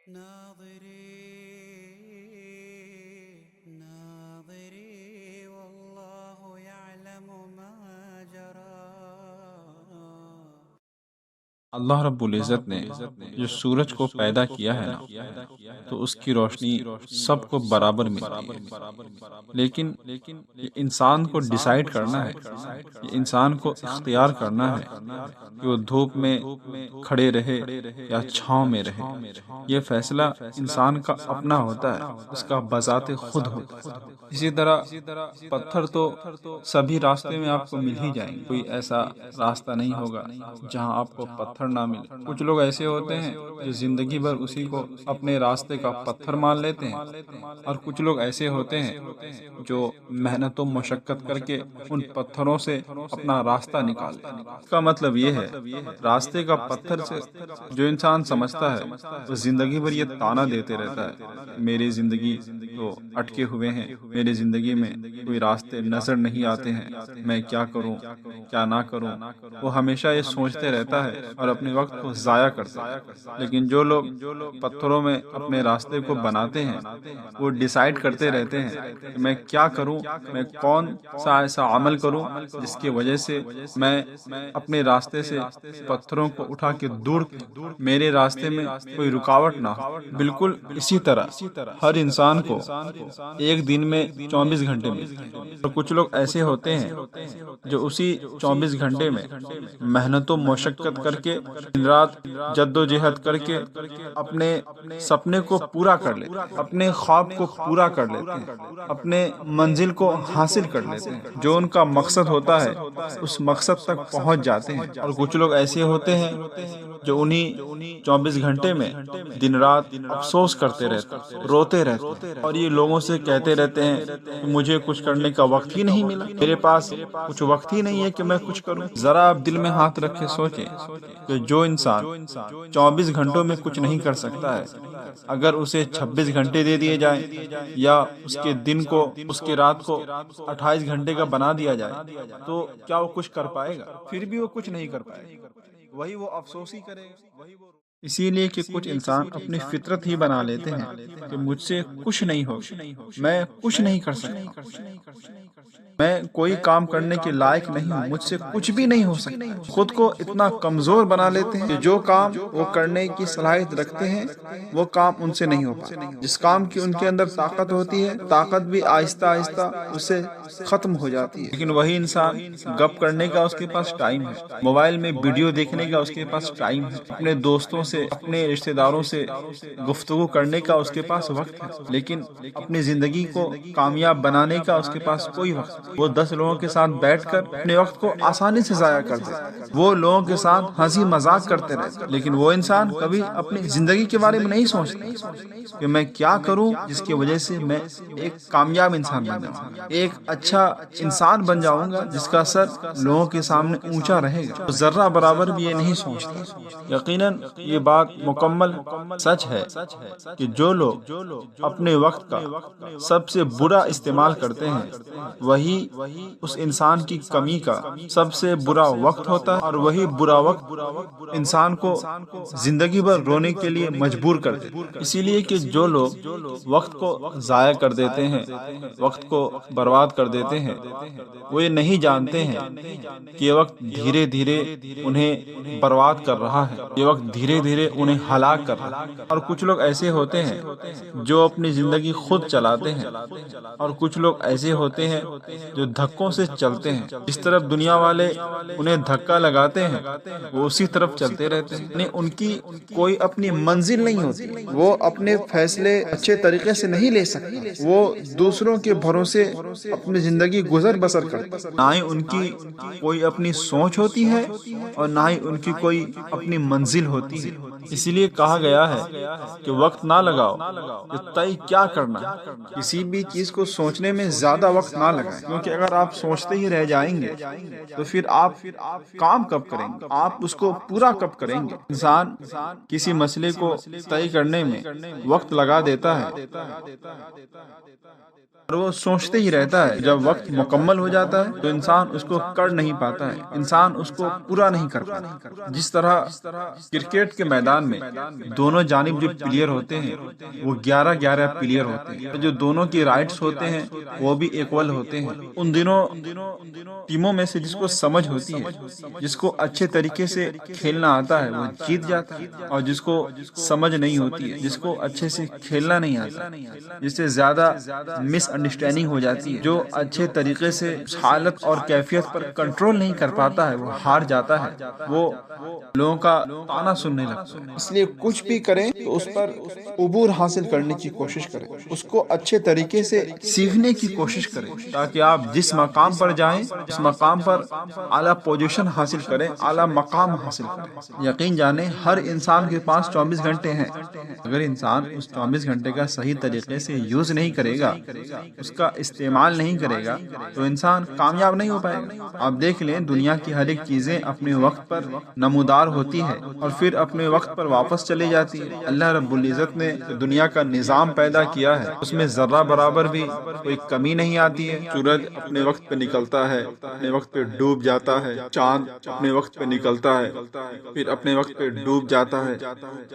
ناظري والله يعلم ما جرى. اللہ رب العزت نے جو سورج کو پیدا کیا ہے نا، تو اس کی روشنی سب کو برابر ملتی ہے، لیکن یہ انسان کو ڈیسائیڈ کرنا ہے، یہ انسان کو اختیار کرنا ہے کہ وہ دھوپ میں کھڑے رہے یا چھاؤں میں رہے۔ یہ فیصلہ انسان کا اپنا ہوتا ہے، اس کا بذات خود ہوتا ہے۔ اسی طرح پتھر تو سبھی راستے میں آپ کو مل ہی جائیں گے، کوئی ایسا راستہ نہیں ہوگا جہاں آپ کو پتھر نہ ملے۔ کچھ لوگ ایسے ہوتے ہیں جو زندگی بھر اسی کو اپنے راستے کا پتھر مان لیتے ہیں، اور کچھ لوگ ایسے ہوتے ہیں جو محنت و مشقت کر کے ان پتھروں سے اپنا راستہ نکالتے ہیں۔ اس کا مطلب یہ ہے، راستے کا پتھر سے جو انسان سمجھتا ہے وہ زندگی بھر یہ تانا دیتے رہتا ہے، میری زندگی تو اٹکے ہوئے ہیں، میری زندگی میں کوئی راستے نظر نہیں آتے ہیں، میں کیا کروں کیا نہ کروں۔ وہ ہمیشہ یہ سوچتے رہتا ہے اور اپنے وقت کو ضائع کرتا ہے۔ لیکن جو لوگ پتھروں میں اپنے راستے کو بناتے ہیں، وہ ڈیسائیڈ کرتے رہتے ہیں کہ میں کیا کروں، میں کون سا ایسا عمل کروں جس کی وجہ سے میں اپنے راستے سے پتھروں کو اٹھا کے دور میرے راستے میں کوئی رکاوٹ نہ ہو۔ بالکل اسی طرح ہر انسان کو ایک دن میں 24 گھنٹے ملتے ہیں، اور کچھ لوگ ایسے ہوتے ہیں جو اسی 24 گھنٹے میں محنت و مشقت کر کے دن رات جد و جہد کر کے اپنے سپنے کو پورا کر لیتے ہیں، اپنے خواب کو پورا کر لیتے ہیں، اپنے منزل کو حاصل کر لیتے ہیں، جو ان کا مقصد ہوتا ہے اس مقصد تک پہنچ جاتے ہیں۔ اور کچھ لوگ ایسے ہوتے ہیں جو انہی 24 گھنٹے میں دن رات افسوس کرتے رہتے ہیں، روتے رہتے ہیں، اور یہ لوگوں سے کہتے رہتے ہیں کہ مجھے کچھ کرنے کا وقت ہی نہیں ملا، میرے پاس کچھ وقت ہی نہیں ہے کہ میں کچھ کروں۔ ذرا آپ دل میں ہاتھ رکھ کے سوچیں کہ جو انسان 24 گھنٹوں میں کچھ نہیں کر سکتا ہے، اگر اسے 26 گھنٹے دے دیے جائیں یا اس کے دن کو اس کے رات کو 28 گھنٹے کا بنا دیا جائے، تو کیا وہ کچھ کر پائے گا؟ پھر بھی وہ کچھ نہیں کر پائے گا، وہی وہ افسوس ہی کرے گا۔ اسی لیے کہ کچھ انسان اپنی فطرت ہی بنا لیتے ہیں کہ مجھ سے کچھ نہیں ہوگا، میں کچھ نہیں کر سکتا، میں کوئی کام کرنے کے لائق نہیں ہوں، مجھ سے کچھ بھی نہیں ہو سکتا۔ خود کو اتنا کمزور بنا لیتے ہیں کہ جو کام وہ کرنے کی صلاحیت رکھتے ہیں وہ کام ان سے نہیں ہو پاتا۔ جس کام کی ان کے اندر طاقت ہوتی ہے، طاقت بھی آہستہ آہستہ اسے ختم ہو جاتی ہے۔ لیکن وہی انسان گپ کرنے کا اس کے پاس ٹائم ہے، موبائل میں ویڈیو دیکھنے کا اس کے پاس ٹائم ہے، اپنے دوستوں سے اپنے رشتہ داروں سے گفتگو کرنے کا اس کے پاس وقت ہے، لیکن اپنی زندگی کو کامیاب بنانے کا اس کے پاس کوئی وقت نہیں۔ وہ 10 لوگوں کے ساتھ بیٹھ کر اپنے وقت کو آسانی سے ضائع کر دیتے، وہ لوگوں کے ساتھ ہنسی مذاق کرتے رہتے، لیکن وہ انسان کبھی اپنی زندگی کے بارے میں نہیں سوچتا کہ میں کیا کروں جس کی وجہ سے میں ایک کامیاب انسان بن جاؤں، ایک اچھا انسان بن جاؤں گا جس کا سر لوگوں کے سامنے اونچا رہے گا۔ ذرہ برابر بھی یہ نہیں سوچتا۔ یقیناً یہ بات مکمل سچ ہے کہ جو لوگ اپنے وقت کا سب سے برا استعمال کرتے ہیں وہی اس انسان کی کمی کا سب سے برا وقت ہوتا ہے، اور وہی برا وقت انسان کو زندگی بھر رونے کے لیے مجبور کر دیتا ہے۔ اسی لیے کہ جو لوگ وقت کو ضائع کر دیتے ہیں، وقت کو برباد کر دیتے ہیں، وہ یہ نہیں جانتے ہیں کہ یہ وقت دھیرے دھیرے انہیں برباد کر رہا ہے، یہ وقت دھیرے دھیرے انہیں ہلاک کر رہا ہے۔ اور کچھ لوگ ایسے ہوتے ہیں جو اپنی زندگی خود چلاتے ہیں، اور کچھ لوگ ایسے ہوتے ہیں جو دھکوں سے چلتے ہیں، جس طرف دنیا والے انہیں دھکا لگاتے ہیں وہ اسی طرف چلتے رہتے ہیں۔ یعنی ان کی کوئی اپنی منزل نہیں ہوتی، وہ اپنے فیصلے اچھے طریقے سے نہیں لے سکتے، وہ دوسروں کے بھروسے اپنی زندگی گزر بسر کرتے، نہ ہی ان کی کوئی اپنی سوچ ہوتی ہے اور نہ ہی ان کی کوئی اپنی منزل ہوتی ہے۔ اسی لیے کہا گیا ہے کہ وقت نہ لگاؤ کہ طے کیا کرنا ہے، کسی بھی چیز کو سوچنے میں زیادہ وقت نہ لگائیں، کیونکہ اگر آپ سوچتے ہی رہ جائیں گے تو پھر آپ کام کب کریں گے، آپ اس کو پورا کب کریں گے۔ انسان کسی مسئلے کو طے کرنے میں وقت لگا دیتا ہے اور وہ سوچتے ہی رہتا ہے، جب وقت مکمل ہو جاتا ہے تو انسان اس کو کر نہیں پاتا ہے، انسان اس کو پورا نہیں کر پاتا۔ جس طرح کرکٹ کے میدان میدان میں دونوں جانب جو پلیئر ہوتے ہیں وہ 11 پلیئر ہوتے ہیں، جو دونوں کی رائٹس ہوتے ہیں وہ بھی ایکول ہوتے ہیں۔ ان دنوں ٹیموں میں سے جس کو سمجھ ہوتی ہے، جس کو اچھے طریقے سے کھیلنا آتا ہے وہ جیت جاتا ہے، اور جس کو سمجھ نہیں ہوتی ہے، جس کو اچھے سے کھیلنا نہیں آتا، جس سے زیادہ مس انڈرسٹینڈنگ ہو جاتی ہے، جو اچھے طریقے سے حالت اور کیفیت پر کنٹرول نہیں کر پاتا ہے، وہ ہار جاتا ہے، وہ لوگوں کا طعنہ سننے لگتا ہے۔ اس لیے کچھ بھی کریں تو اس پر عبور حاصل کرنے کی کوشش کریں، اس کو اچھے طریقے سے سیکھنے کی کوشش کریں، تاکہ آپ جس مقام پر جائیں اس مقام پر اعلیٰ پوزیشن حاصل کریں، اعلیٰ مقام حاصل کریں۔ یقین جانیں ہر انسان کے پاس 24 گھنٹے ہیں، اگر انسان اس 24 گھنٹے کا صحیح طریقے سے یوز نہیں کرے گا، اس کا استعمال نہیں کرے گا، تو انسان کامیاب نہیں ہو پائے گا۔ آپ دیکھ لیں دنیا کی ہر ایک چیزیں اپنے وقت پر نمودار ہوتی ہے اور پھر اپنے وقت پر واپس چلی جاتی ہے۔ اللہ رب العزت نے دنیا کا نظام پیدا کیا ہے، اس میں ذرہ برابر بھی کوئی کمی نہیں آتی ہے۔ سورج اپنے وقت پہ نکلتا ہے، اپنے وقت پہ ڈوب جاتا ہے، چاند اپنے وقت پہ نکلتا ہے، پھر اپنے وقت پہ ڈوب جاتا ہے،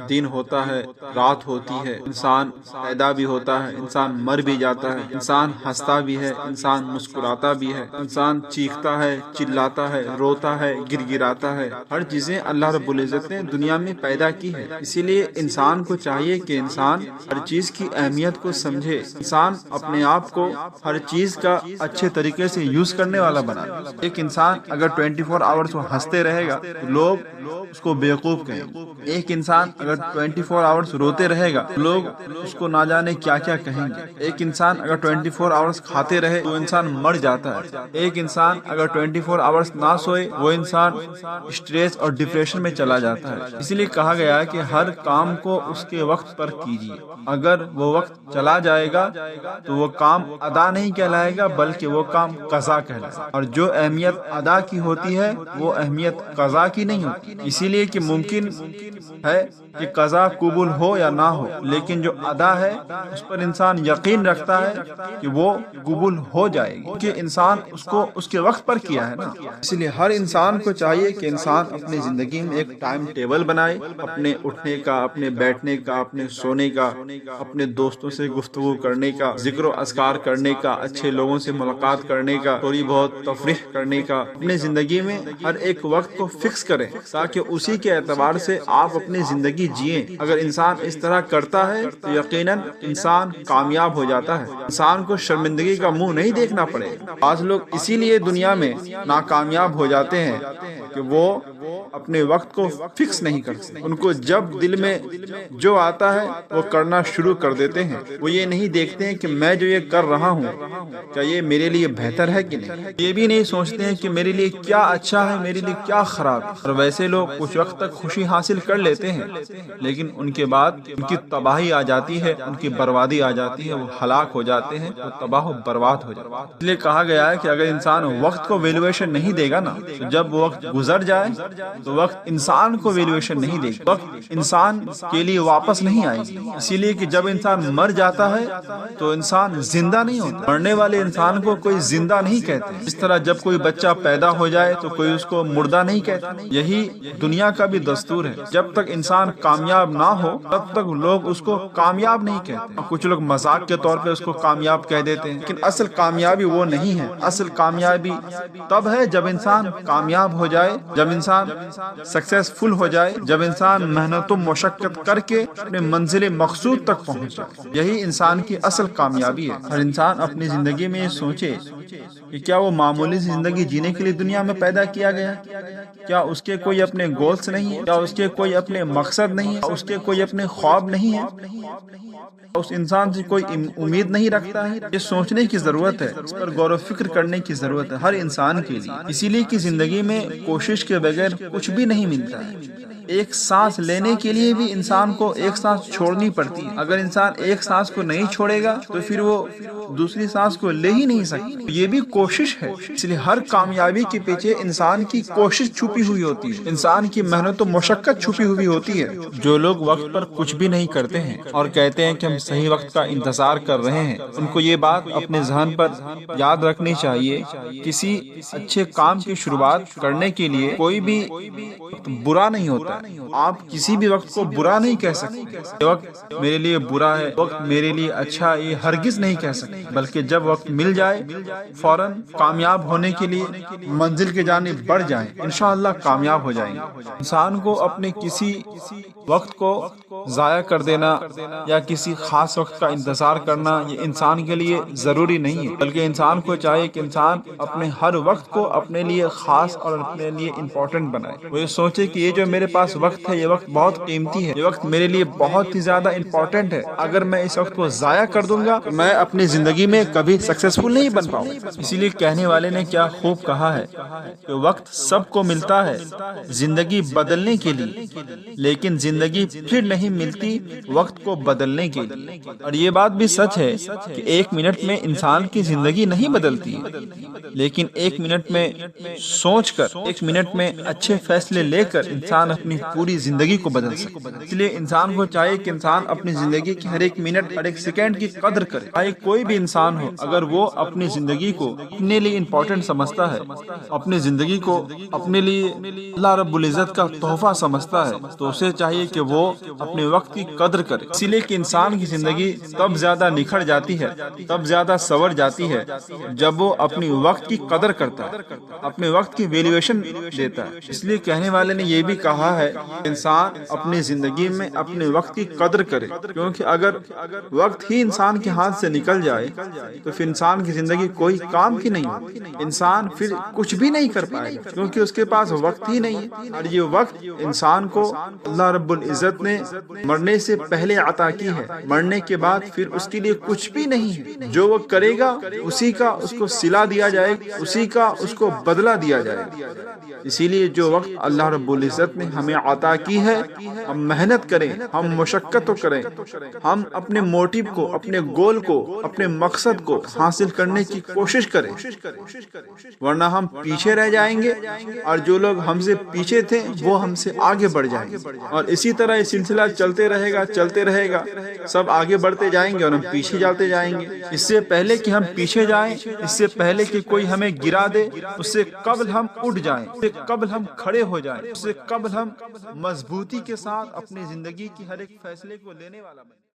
دن ہوتا ہے، رات ہوتی ہے، انسان پیدا بھی ہوتا ہے، انسان مر بھی جاتا ہے، انسان ہنستا بھی ہے، انسان مسکراتا بھی ہے، انسان چیختا ہے، چلاتا ہے، روتا ہے، گر گراتا ہے۔ ہر چیزیں اللہ رب العزت نے دنیا میں پیدا کی ہے، اسی لیے انسان کو چاہیے کہ انسان ہر چیز کی اہمیت کو سمجھے، انسان اپنے آپ کو ہر چیز کا اچھے طریقے سے یوز کرنے والا بنا۔ ایک انسان اگر 24 آورز وہ ہنستے رہے گا تو لوگ اس کو بیوقوف کہیں گے، ایک انسان اگر 24 آورز روتے رہے گا لوگ اس کو نہ جانے کیا کیا کہیں گے، ایک انسان اگر 24 آورز کھاتے رہے تو انسان مر جاتا ہے، ایک انسان اگر 24 آورز نہ سوئے وہ انسان اسٹریس اور ڈپریشن میں چلا جاتا ہے۔ اسی لیے کہا گیا ہے کہ ہر کام کو اس کے وقت پر کیجیے، اگر وہ وقت چلا جائے گا تو وہ کام ادا نہیں کہلائے گا بلکہ وہ کام قضا کہلائے گا، اور جو اہمیت ادا کی ہوتی ہے وہ اہمیت قضا کی نہیں ہوتی۔ اسی لیے کہ ممکن ہے کہ قضا قبول ہو یا نہ ہو، لیکن جو ادا ہے اس پر انسان یقین رکھتا ہے کہ وہ قبول ہو جائے گی، کیونکہ انسان اس کو اس کے وقت پر کیا ہے نا۔ اس لیے ہر انسان کو چاہیے کہ انسان اپنی زندگی میں ایک ٹائم ٹیبل بنائے، اپنے اٹھنے کا، اپنے بیٹھنے کا، اپنے سونے کا، اپنے دوستوں سے گفتگو کرنے کا، ذکر و اذکار کرنے کا، اچھے لوگوں سے ملاقات کرنے کا، تھوڑی بہت تفریح کرنے کا، اپنے زندگی میں ہر ایک وقت کو فکس کریں تاکہ اسی کے اعتبار سے آپ اپنی زندگی جئیں۔ اگر انسان اس طرح کرتا ہے تو یقیناً انسان کامیاب ہو جاتا ہے، انسان کو شرمندگی کا منہ نہیں دیکھنا پڑے گا۔ بعض لوگ اسی لیے دنیا میں ناکامیاب ہو جاتے ہیں کہ وہ اپنے وقت کو فکس نہیں کرتے، ان کو جب دل میں جو آتا ہے وہ کرنا شروع کر دیتے ہیں، وہ یہ نہیں دیکھتے ہیں کہ میں جو یہ کر رہا ہوں کیا یہ میرے لیے بہتر ہے کہ نہیں، یہ بھی نہیں سوچتے ہیں کہ میرے لیے کیا اچھا ہے، میرے لیے کیا خراب ہے۔ اور ویسے لوگ کچھ وقت تک خوشی حاصل کر لیتے ہیں لیکن ان کے بعد ان کی تباہی آ جاتی ہے، ان کی بربادی آ جاتی ہے، وہ ہلاک ہو جاتے ہیں، وہ تباہ و برباد ہو جاتے ہیں۔ اس لیے کہا گیا ہے کہ اگر انسان وقت کو ویلیویشن نہیں دے گا نا تو جب وہ وقت گزر جائے تو وقت انسان کو ویلیویشن نہیں دے گا، وقت انسان کے لیے واپس نہیں آئے گی۔ اسی لیے کہ جب انسان مر جاتا ہے تو انسان زندہ نہیں ہوتا، مرنے والے انسان کو کوئی زندہ نہیں کہتے۔ اس طرح جب کوئی بچہ پیدا ہو جائے تو کوئی اس کو مردہ نہیں کہتا۔ یہی دنیا کا بھی دستور ہے، جب تک انسان کامیاب نہ ہو تب تک لوگ اس کو کامیاب نہیں کہتے۔ کچھ لوگ مذاق کے طور پہ اس کو کامیاب کہہ دیتے ہیں، لیکن اصل کامیابی وہ نہیں ہے۔ اصل کامیابی تب ہے جب انسان کامیاب ہو جائے، جب انسان سکسیسفل ہو جائے، جب انسان محنت و مشقت کر کے اپنے منزل مقصود تک پہنچ جائے، یہی انسان کی اصل کامیابی ہے۔ ہر انسان اپنی زندگی میں یہ سوچے کہ کیا وہ معمولی زندگی جینے کے لیے دنیا میں پیدا کیا گیا، کیا اس کے کوئی اپنے گولز نہیں ہیں، کیا اس کے کوئی اپنے مقصد نہیں ہے، اس کے کوئی اپنے خواب نہیں ہے، اس انسان سے کوئی امید نہیں رکھتا ہے۔ یہ سوچنے کی ضرورت ہے، اس پر غور و فکر کرنے کی ضرورت ہے ہر انسان کے لیے۔ اسی لیے کہ زندگی میں کوشش کے بغیر کچھ بھی نہیں ملتا ہے۔ ایک سانس لینے کے لیے بھی انسان کو ایک سانس چھوڑنی پڑتی ہے، اگر انسان ایک سانس کو نہیں چھوڑے گا تو پھر وہ دوسری سانس کو لے ہی نہیں سکتا۔ یہ بھی کوشش ہے، اس لیے ہر کامیابی کے پیچھے انسان کی کوشش چھپی ہوئی ہوتی ہے، انسان کی محنت و مشقت چھپی ہوئی ہوتی ہے۔ جو لوگ وقت پر کچھ بھی نہیں کرتے ہیں اور کہتے ہیں کہ ہم صحیح وقت کا انتظار کر رہے ہیں، ان کو یہ بات اپنے ذہن پر یاد رکھنی چاہیے، کسی اچھے کام کی شروعات کرنے کے لیے کوئی بھی برا نہیں ہوتا ہے، آپ کسی بھی وقت کو برا نہیں کہہ سکتے. یہ وقت میرے لیے برا ہے، وقت میرے لیے اچھا، یہ ہرگز نہیں کہہ سکتے. بلکہ جب وقت مل جائے فوراً کامیاب ہونے کے لیے منزل کے جانب بڑھ جائیں، انشاءاللہ کامیاب ہو جائیں گے. انسان کو اپنے کسی وقت کو ضائع کر دینا یا کسی خاص وقت کا انتظار کرنا یہ انسان کے لیے ضروری نہیں ہے، بلکہ انسان کو چاہیے کہ انسان اپنے ہر وقت کو اپنے لیے خاص اور اپنے لیے امپورٹنٹ بنائے. وہ یہ سوچے کہ یہ جو میرے پاس وقت ہے، یہ وقت بہت قیمتی ہے، یہ وقت میرے لیے بہت ہی زیادہ امپورٹنٹ ہے. اگر میں اس وقت کو ضائع کر دوں گا تو میں اپنی زندگی میں کبھی سکسیسفل نہیں بن پاؤں. اسی لیے کہنے والے نے کیا خوب کہا ہے کہ وقت سب کو ملتا ہے زندگی بدلنے کے لیے، لیکن زندگی پھر نہیں ملتی وقت کو بدلنے کے لیے. اور یہ بات بھی سچ ہے کہ 1 منٹ میں انسان کی زندگی نہیں بدلتی ہے، لیکن 1 منٹ میں سوچ کر، 1 منٹ میں اچھے فیصلے لے کر انسان اپنی پوری زندگی کو بدل سکتا ہے. اس لیے انسان کو چاہیے کہ انسان اپنی زندگی کی ہر 1 منٹ، ہر 1 سیکنڈ کی قدر کرے. چاہے کوئی بھی انسان ہو، اگر وہ اپنی زندگی کو اپنے لیے امپورٹنٹ سمجھتا ہے، اپنی زندگی کو اپنے لیے اللہ رب العزت کا تحفہ سمجھتا ہے، تو اسے چاہیے کہ وہ اپنے وقت کی قدر کرے. اسی لیے کہ انسان کی زندگی تب زیادہ نکھر جاتی ہے، تب زیادہ سنور جاتی ہے جب وہ اپنی وقت کی قدر کرتا ہے، اپنے وقت کی ویلیویشن دیتا ہے. اس لیے کہنے والے نے یہ بھی کہا ہے کہ انسان اپنی زندگی میں اپنے وقت کی قدر کرے، کیونکہ اگر وقت ہی انسان کے ہاتھ سے نکل جائے تو پھر انسان کی زندگی کوئی کام کی نہیں ہوتی. انسان پھر کچھ بھی نہیں کر پائے گا کیونکہ اس کے پاس وقت ہی نہیں ہے. اور یہ وقت انسان کو اللہ رب العزت نے مرنے سے پہلے عطا کی ہے، مرنے کے بعد پھر اس کے لیے کچھ بھی نہیں ہے. جو وہ کرے گا اسی کا اس کو صلہ دیا جائے گا، اسی کا اس کو بدلہ دیا جائے گا. اسی لیے جو وقت اللہ رب العزت نے ہمیں عطا کی ہے، ہم محنت کریں، ہم مشقت کریں، ہم اپنے موٹیو کو، اپنے گول کو، اپنے مقصد کو حاصل کرنے کی کوشش کریں، ورنہ ہم پیچھے رہ جائیں گے اور جو لوگ ہم سے پیچھے تھے وہ ہم سے آگے بڑھ جائیں گے. اور اسی طرح یہ سلسلہ چلتے رہے گا، سب آگے بڑھتے جائیں گے اور ہم پیچھے جاتے جائیں گے. اس سے پہلے کہ ہم پیچھے جائیں، اس سے پہلے کہ کوئی ہمیں گرا دے، اس سے قبل ہم اٹھ جائیں، اس سے قبل ہم کھڑے ہو جائیں، اس سے قبل ہم مضبوطی کے ساتھ اپنی زندگی کی ہر ایک فیصلے کو لینے والا بنیں.